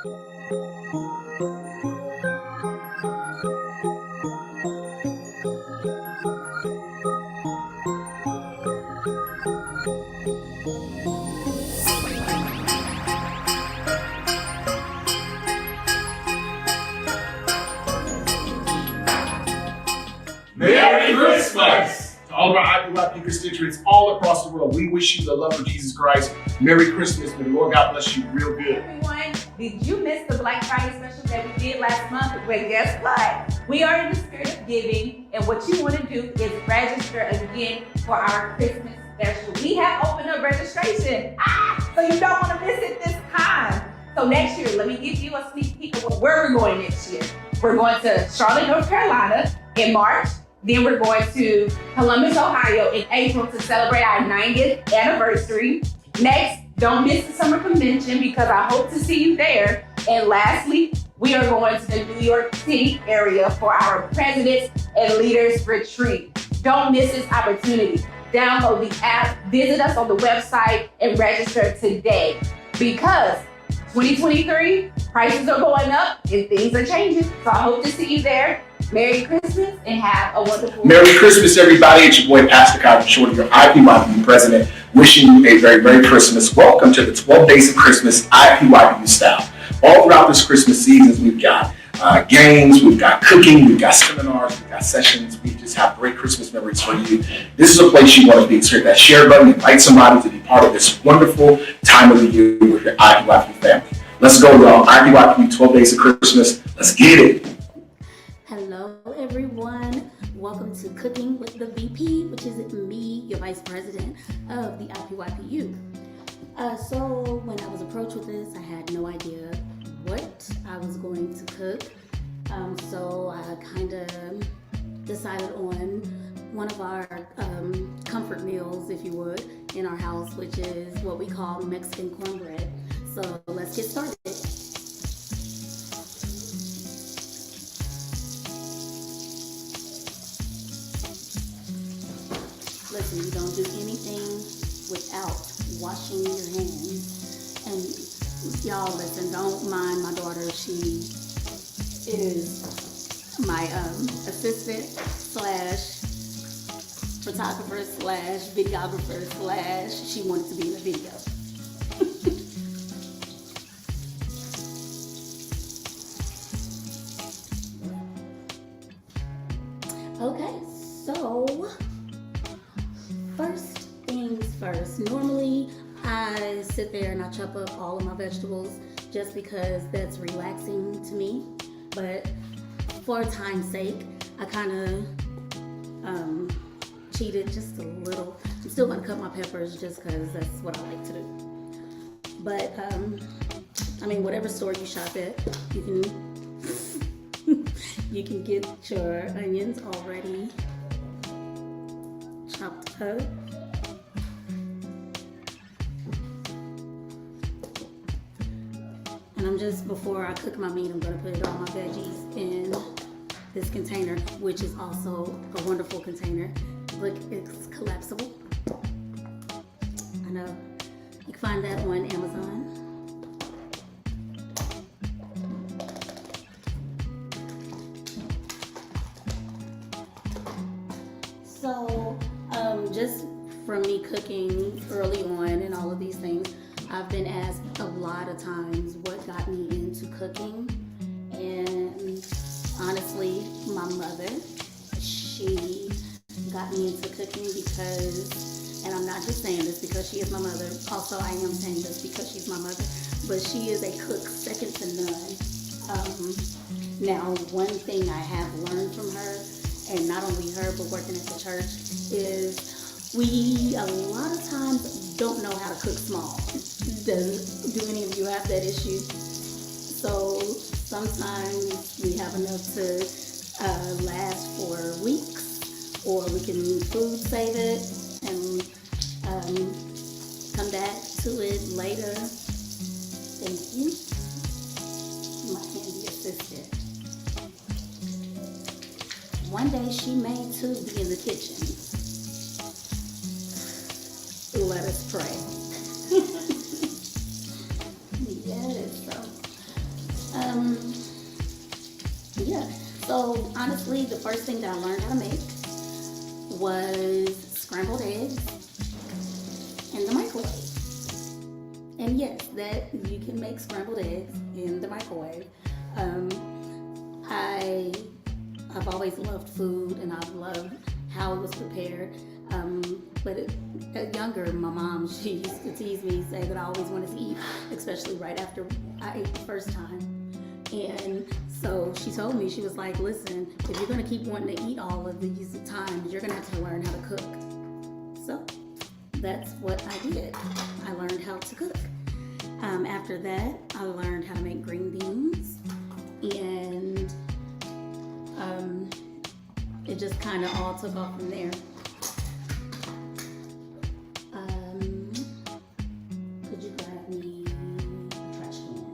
Merry Christmas! To all of our IPYPU constituents all across the world, we wish you the love of Jesus Christ. Merry Christmas. May the Lord God bless you real good. Everyone, did you miss the Black Friday special that we did last month? Well, guess what? We are in the spirit of giving, and what you want to do is register again for our Christmas special. We have opened up registration, so you don't want to miss it this time. So next year, let me give you a sneak peek of where we're going next year. We're going to Charlotte, North Carolina in March. Then we're going to Columbus, Ohio in April to celebrate our 90th anniversary. Next, don't miss the summer convention because I hope to see you there. And lastly, we are going to the New York City area for our Presidents and Leaders Retreat. Don't miss this opportunity. Download the app, visit us on the website, and register today because 2023, prices are going up and things are changing. So I hope to see you there. Merry Christmas and have a wonderful Merry Christmas, everybody. It's your boy, Pastor Kyle Shorty, your IPYPU president, wishing you a very Merry Christmas. Welcome to the 12 Days of Christmas IPYPU style. All throughout this Christmas season, we've got games, we've got cooking, we've got seminars, we've got sessions. We just have great Christmas memories for you. This is a place you want to be. So hit that share button, invite somebody to be part of this wonderful time of the year with your IPYPU family. Let's go, y'all. IPYPU 12 Days of Christmas. Let's get it. Hello, everyone. Welcome to Cooking with the VP, which is me, your Vice President of the IPYPU. So when I was approached with this, I had no idea what I was going to cook. So I kind of decided on one of our comfort meals, if you would, in our house, which is what we call Mexican cornbread. So let's get started. Listen, you don't do anything without washing your hands. And y'all, listen, don't mind my daughter. She is my assistant slash photographer slash videographer slash she wanted to be in the video. Okay, so first things first. Normally I sit there and I chop up all of my vegetables just because that's relaxing to me. But for time's sake, I kind of cheated just a little. I'm still gonna cut my peppers just because that's what I like to do. But I mean, whatever store you shop at, you can you can get your onions already chopped up. And I'm just, before I cook my meat, I'm gonna put all my veggies in this container, which is also a wonderful container. Look, it's collapsible. I know, you can find that on Amazon. So, just from me cooking early on and all of these things, I've been asked a lot of times what got me into cooking. And honestly, my mother, she got me into cooking because, and I'm not just saying this because she is my mother, also I am saying this because she's my mother, but she is a cook second to none. Now, one thing I have learned from her, and not only her, but working at the church, is we a lot of times don't know how to cook small. Do any of you have that issue? So sometimes we have enough to last for weeks, or we can food save it and come back to it later. Thank you, my handy assistant. One day she may too be in the kitchen. Let us pray. Yes, honestly, the first thing that I learned how to make was scrambled eggs in the microwave. And yes, that you can make scrambled eggs in the microwave. I've always loved food, and I've loved how it was prepared. But younger, my mom, she used to tease me, say that I always wanted to eat, especially right after I ate the first time. And so she told me, she was like, listen, if you're gonna keep wanting to eat all of these times, you're gonna have to learn how to cook. So that's what I did. I learned how to cook. After that, I learned how to make green beans, and it just kind of all took off from there. Could you grab me a trash can?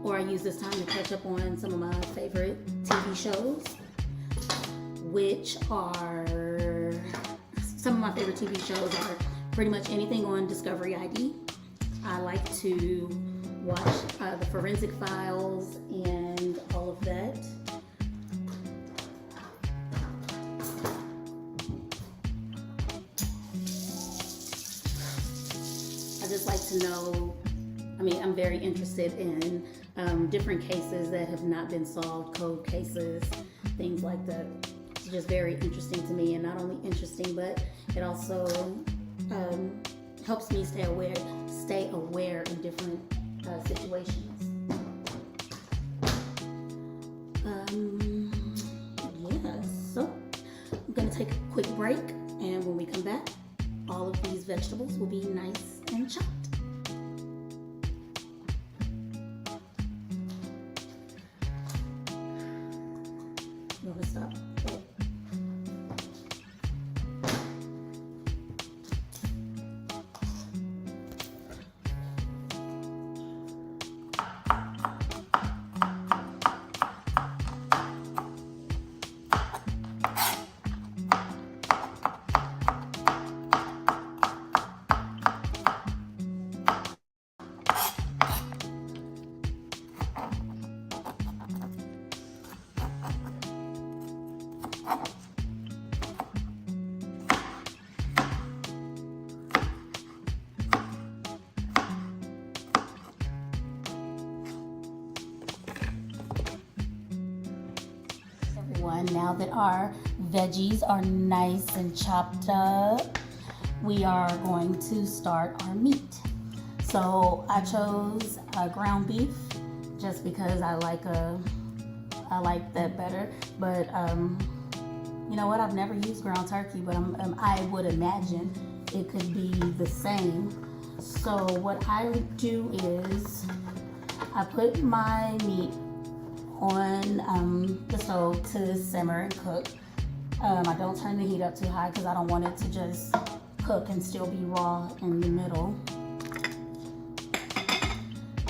Or I use this time to catch up on some of my favorite TV shows, which are, some of my favorite TV shows are pretty much anything on Discovery ID. I like to watch the Forensic Files and all of that. I just like to know, I'm very interested in different cases that have not been solved, cold cases, things like that. It's just very interesting to me, and not only interesting, but it also helps me stay aware in different situations. So I'm gonna take a quick break, and when we come back, all of these vegetables will be nice and chopped. You want to stop? Oh. Now that our veggies are nice and chopped up, we are going to start our meat. So I chose ground beef just because I like that better. But you know what? I've never used ground turkey, but I would imagine it could be the same. So what I do is I put my meat on the stove to simmer and cook. I don't turn the heat up too high because I don't want it to just cook and still be raw in the middle.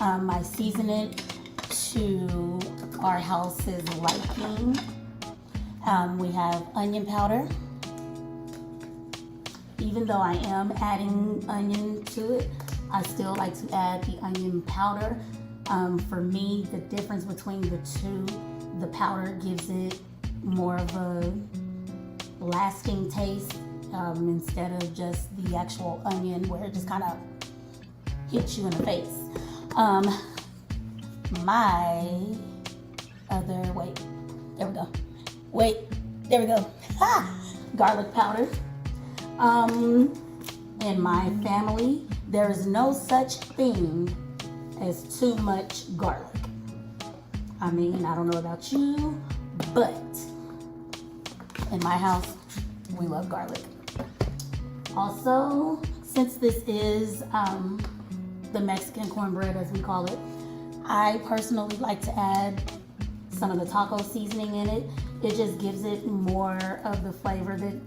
I season it to our house's liking. We have onion powder. Even though I am adding onion to it, I still like to add the onion powder. For me, the difference between the two, the powder gives it more of a lasting taste instead of just the actual onion where it just kind of hits you in the face. There we go. Garlic powder. In my family, there is no such thing as too much garlic. I don't know about you, but in my house, we love garlic. Also, since this is the Mexican cornbread, as we call it, I personally like to add some of the taco seasoning in it. It just gives it more of the flavor that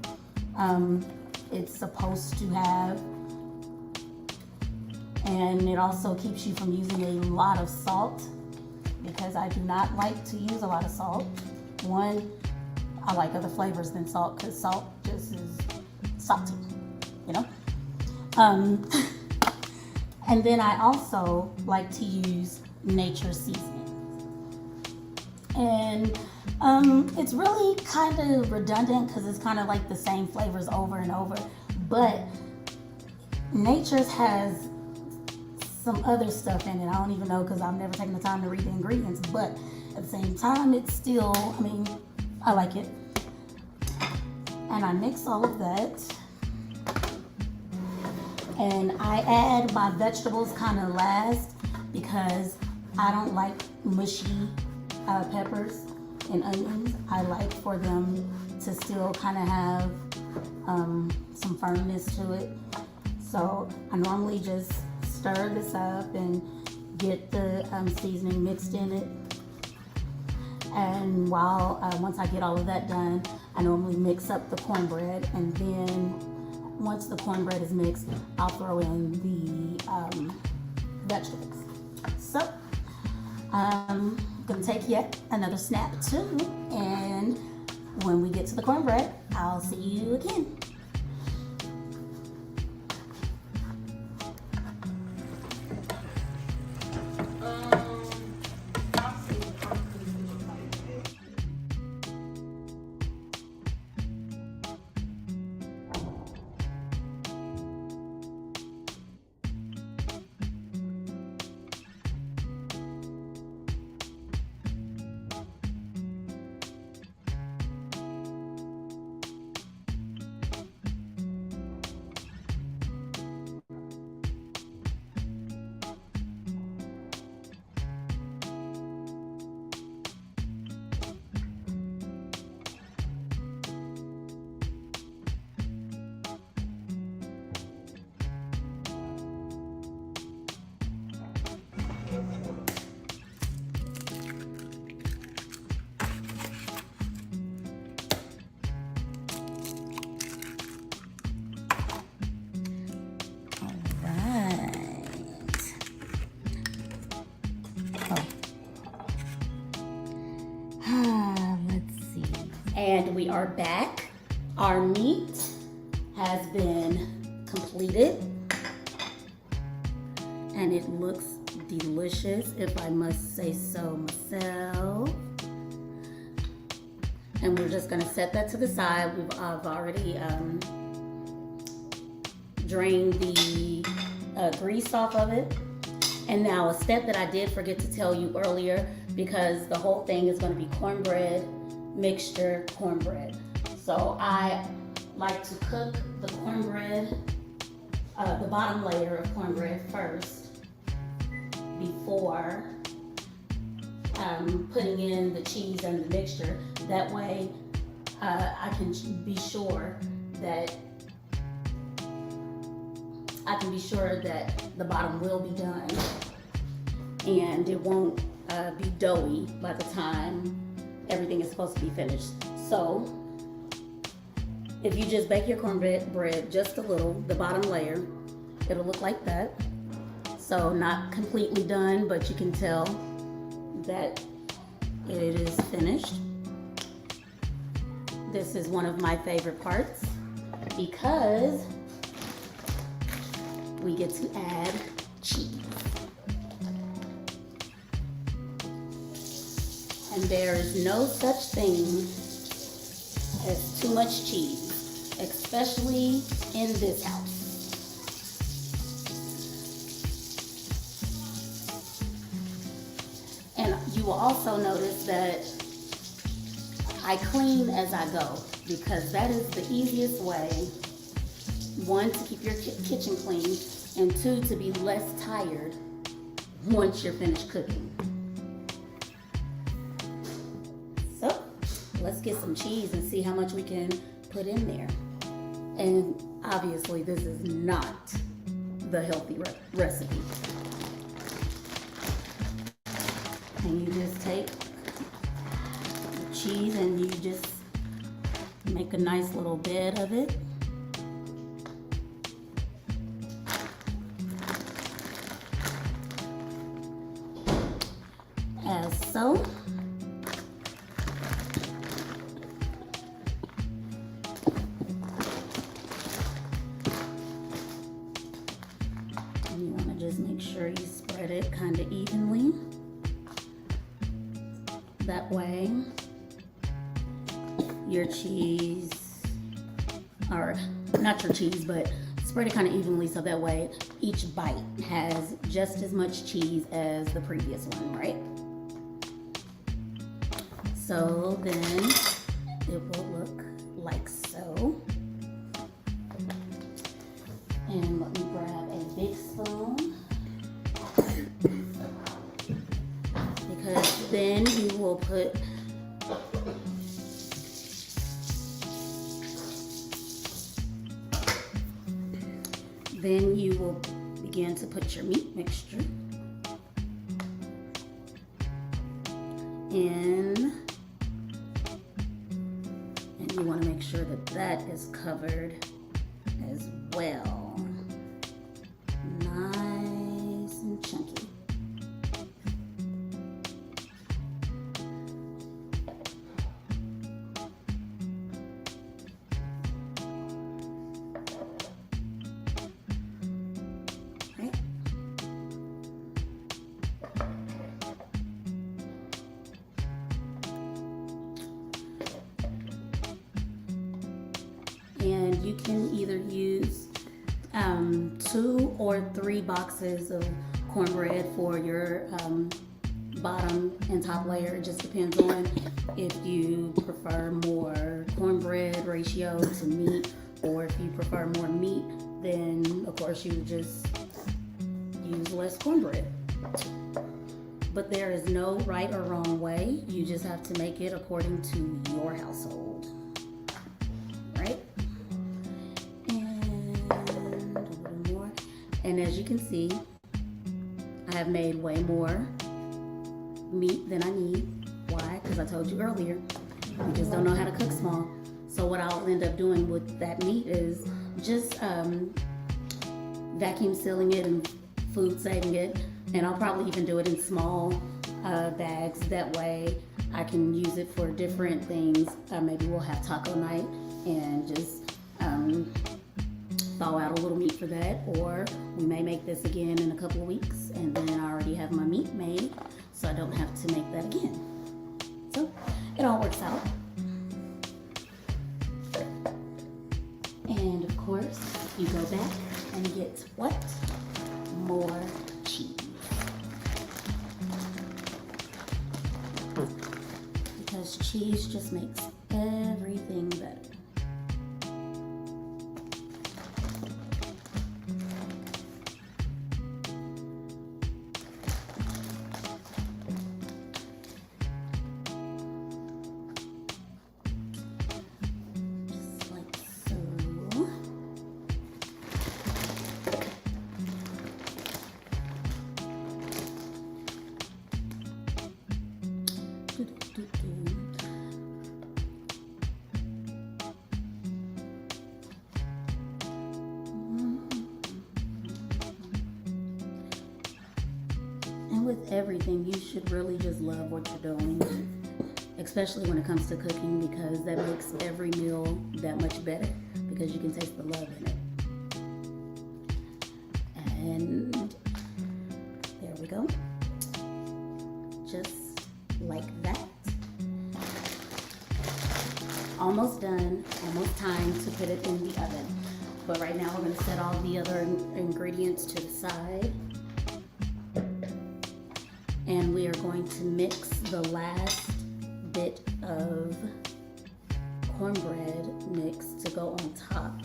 it's supposed to have. And it also keeps you from using a lot of salt, because I do not like to use a lot of salt. One, I like other flavors than salt, because salt just is salty, you know? And then I also like to use nature seasoning. And it's really kind of redundant, because it's kind of like the same flavors over and over. But Nature's has some other stuff in it. I don't even know, because I've never taken the time to read the ingredients. But at the same time, it's still, I mean, I like it. And I mix all of that. And I add my vegetables kind of last, because I don't like mushy peppers and onions. I like for them to still kind of have some firmness to it. So I normally just stir this up and get the seasoning mixed in it. And once I get all of that done, I normally mix up the cornbread, and then once the cornbread is mixed, I'll throw in the vegetables. So I'm gonna take yet another snap too, and when we get to the cornbread, I'll see you again. And we are back. Our meat has been completed, and it looks delicious, if I must say so myself. And we're just gonna set that to the side. I've already drained the grease off of it. And now a step that I did forget to tell you earlier, because the whole thing is gonna be cornbread, mixture cornbread. So I like to cook the cornbread, the bottom layer of cornbread first before putting in the cheese and the mixture. That way I can be sure that the bottom will be done and it won't be doughy by the time everything is supposed to be finished. So if you just bake your cornbread just a little, the bottom layer, it'll look like that. So not completely done, but you can tell that it is finished. This is one of my favorite parts because we get to add cheese. And there is no such thing as too much cheese, especially in this house. And you will also notice that I clean as I go, because that is the easiest way, one, to keep your kitchen clean, and two, to be less tired once you're finished cooking. So let's get some cheese and see how much we can put in there. And obviously this is not the healthy recipe. And you just take the cheese and you just make a nice little bed of it. it kind of evenly. That way, your cheese, or not your cheese, but spread it kind of evenly so that way each bite has just as much cheese as the previous one, right? So then it will look like so. And let me grab a big spoon, because then you will put begin to put your meat mixture in, and you want to make sure that that is covered as well. Nice and chunky. Right. And you can either use 2 or 3 boxes of cornbread for your bottom and top layer. It just depends on if you prefer more cornbread ratio to meat, or if you prefer more meat, then of course you would just use less cornbread. But there is no right or wrong way. You just have to make it according to your household, right? And as you can see, I have made way more meat than I need. Why? Because I told you earlier, you just don't know how to cook small. So what I'll end up doing with that meat is just vacuum sealing it and food saving it. And I'll probably even do it in small bags. That way I can use it for different things. Maybe we'll have taco night and just thaw out a little meat for that, or we may make this again in a couple of weeks, and then I already have my meat made, so I don't have to make that again. So it all works out. And of course, you go back and get what? More cheese. Because cheese just makes everything better. And with everything, you should really just love what you're doing, especially when it comes to cooking, because that makes every meal that much better, because you can taste the love in it. And there we go. Just like that. Almost done, almost time to put it in the oven. But right now we're going to set all the other ingredients to the side. And we are going to mix the last bit of cornbread mix to go on top.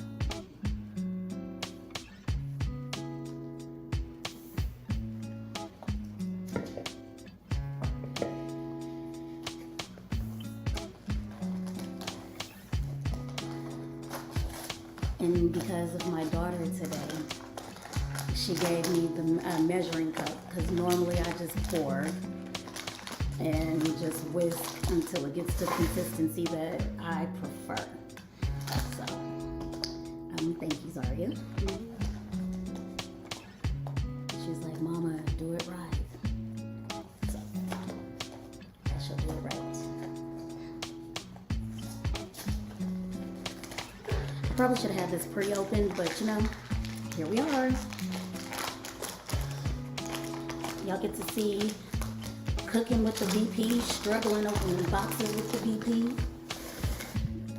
And because of my daughter today, she gave me the measuring cup, because normally I just pour and just whisk until it gets to the consistency that I prefer. So, thank you, Zaria. She's like, Mama, do it right. So, I shall do it right. Probably should have had this pre-opened, but you know, here we are. Y'all get to see cooking with the VP, struggling opening boxes with the VP.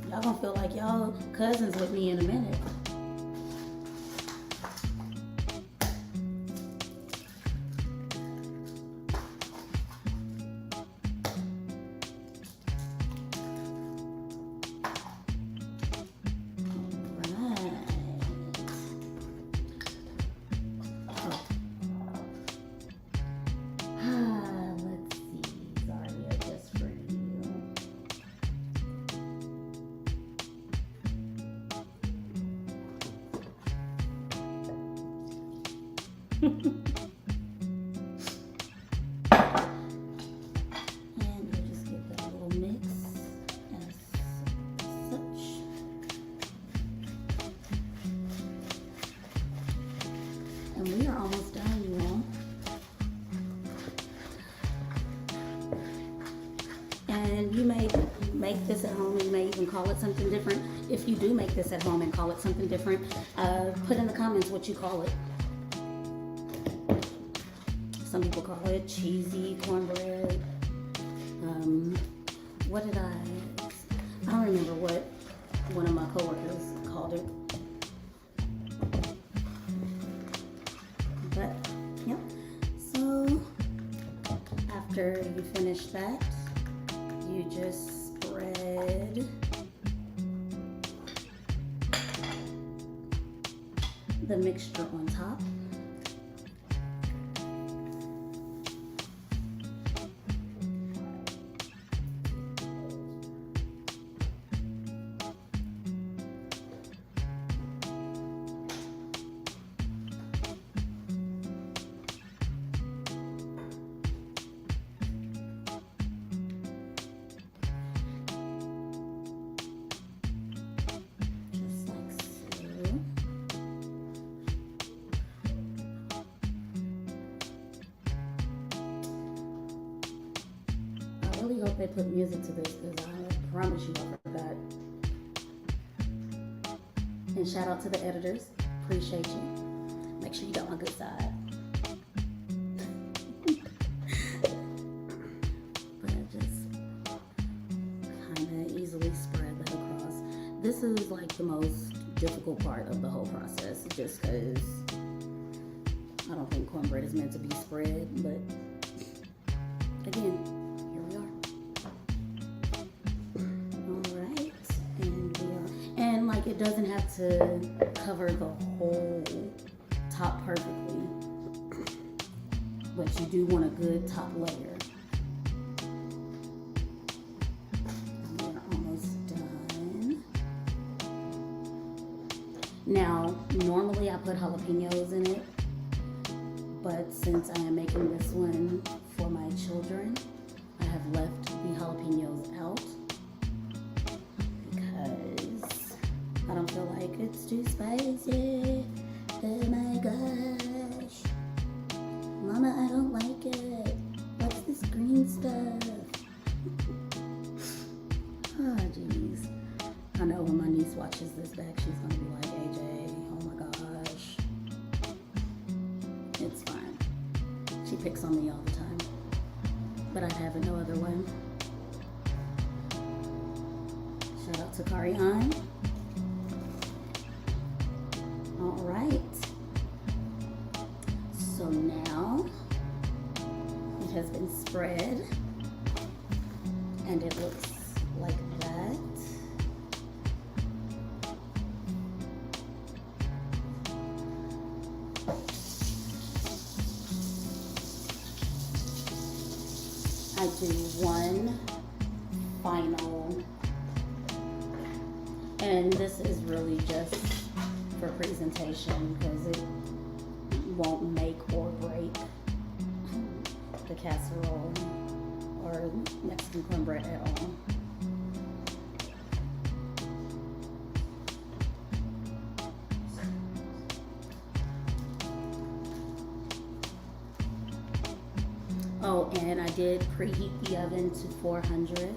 Y'all gonna feel like y'all cousins with me in a minute. And we'll just give that a little mix as such. And we are almost done, you all. And you may make this at home, you may even call it something different. If you do make this at home and call it something different, put in the comments what you call it. Some people call it cheesy cornbread. What did I don't remember what one of my coworkers called it. But, yep. So, after you finish that, you just spread the mixture on top. I really hope they put music to this because I promise you I forgot. And shout out to the editors. Appreciate you. Make sure you got my good side. But I just kind of easily spread that across. This is like the most difficult part of the whole process just because I don't think cornbread is meant to be spread, but again, it doesn't have to cover the whole top perfectly, but you do want a good top layer. And we're almost done. Now, normally I put jalapenos in it, but since I am making this one for my children, I have left the jalapenos out. I don't feel like it's too spicy. Oh my gosh. Mama, I don't like it. What's this green stuff? Oh, jeez. I know when my niece watches this back, she's going to be like, AJ, oh my gosh. It's fine. She picks on me all the time. But I'd have it no other way. Shout out to Karian. All right, so now it has been spread and it looks like that. I do one final, and this is really just for presentation because it won't make or break the casserole or Mexican cornbread at all. Oh, and I did preheat the oven to 400.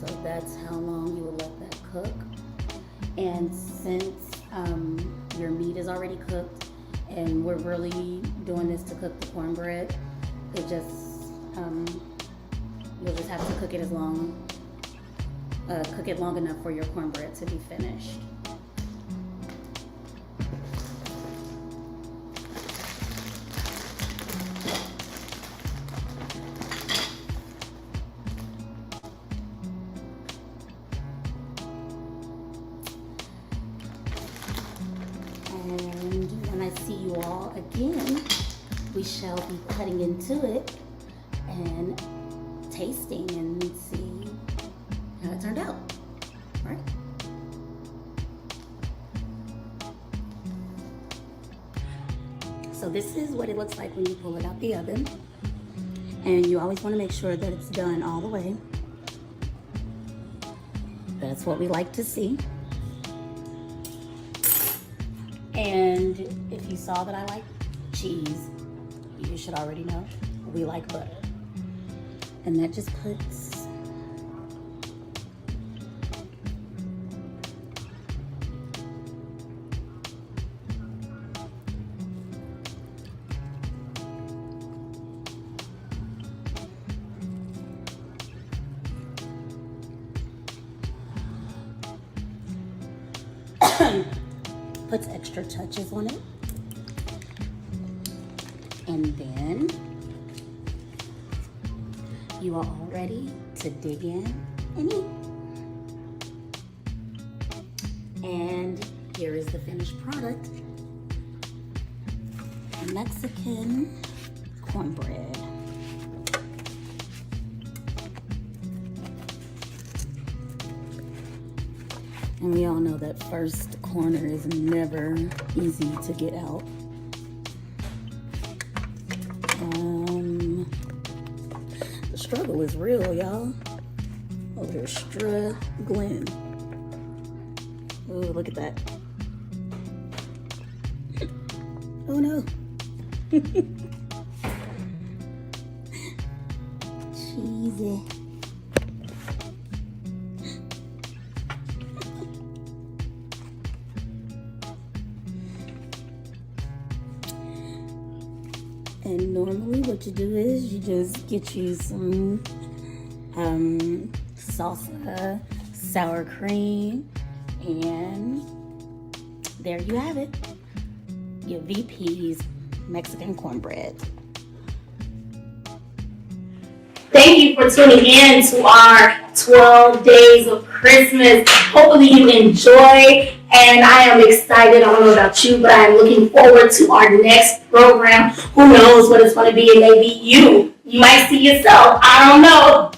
So that's how long you will let that cook. And since your meat is already cooked and we're really doing this to cook the cornbread. It just, you'll just have to cook it long enough for your cornbread to be finished. And when I see you all again, we shall be cutting into it and tasting and see how it turned out. All right. So this is what it looks like when you pull it out the oven. And you always want to make sure that it's done all the way. That's what we like to see. And if you saw that I like cheese, you should already know we like butter. And that just puts puts extra touches on it. And then you are all ready to dig in and eat. And here is the finished product. Mexican cornbread. And we all know that first corner is never easy to get out. The struggle is real, y'all. Over here struggling. Oh, look at that. Oh no. Cheesy. And normally what you do is you just get you some salsa, sour cream, and there you have it. Your VP's Mexican cornbread. Thank you for tuning in to our 12 days of Christmas. Hopefully you enjoy, and I am excited. I don't know about you, but I am looking forward to our next program. Who knows what it's going to be? It may be you. You might see yourself. I don't know.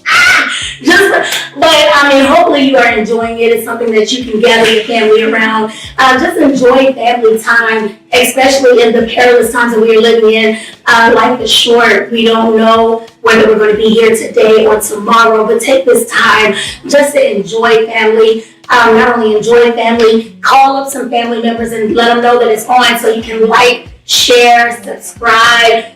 Hopefully you are enjoying it. It's something that you can gather your family around. Just enjoy family time, especially in the perilous times that we are living in. Life is short. We don't know whether we're going to be here today or tomorrow, but take this time just to enjoy family. Not only enjoy family, call up some family members and let them know that it's on so you can like, share, subscribe.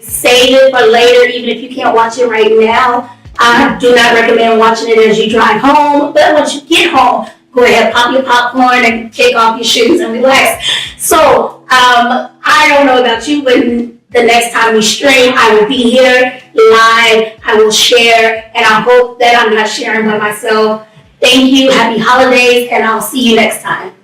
Save it for later, even if you can't watch it right now. I do not recommend watching it as you drive home, but once you get home, go ahead, pop your popcorn and kick off your shoes and relax. So, I don't know about you, but the next time we stream, I will be here live. I will share, and I hope that I'm not sharing by myself. Thank you. Happy holidays, and I'll see you next time.